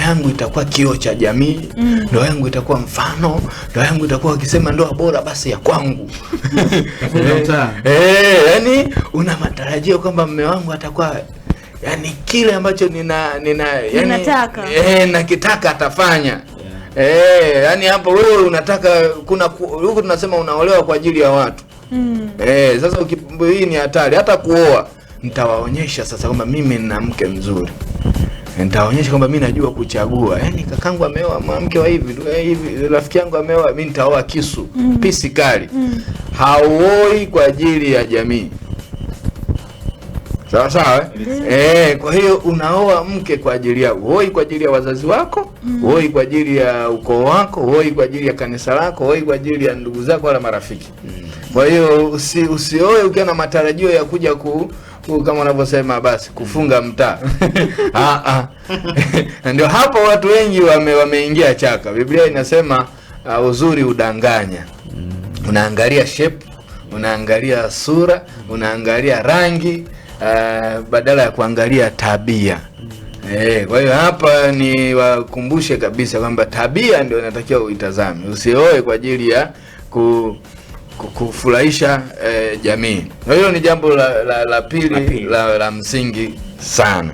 yangu itakuwa kioo cha jamii, ndoa yangu itakuwa mfano, ndoa yangu itakuwa wakisema ndoa bora basi ya kwangu. Yani una matarajio kwamba mume wangu atakuwa yani kile ambacho ninataka nakitaka atafanya. Yani hapo wewe unataka huko tunasema unaolewa kwa ajili ya watu. Sasa hii ni hatari. Hata kuoa nitawaonyesha sasa kwamba mimi nina mke mzuri. Nitaonyesha kwamba mimi najua kuchagua. Yani kakangu ameoa mwanamke wa hivi, rafiki yangu ameoa, mimi nitaoa kisu, pisi kali. Hauoi kwa ajili ya jamii. Sawa sawa? Kwa hiyo unaoa mke kwa ajili ya uoi, kwa ajili ya wazazi wako, uoi kwa ajili ya ukoo wako, uoi kwa ajili ya kanisa lako, uoi kwa ajili ya ndugu zako wala marafiki. Kwa hiyo usioe ukiwa na matarajio ya kuja kama wanavyosema basi kufunga mtaa. Ndio hapo watu wengi wameingia chaka. Biblia inasema uzuri udanganya. Unaangalia shape, unaangalia sura, unaangalia rangi, badala ya kuangalia tabia. Kwa hiyo hapa ni wakumbushe kabisa kwamba tabia ndio inatakiwa uitazame. Usioe kwa ajili ya kufurahisha jamii. Hiyo ni jambo la pili la msingi sana.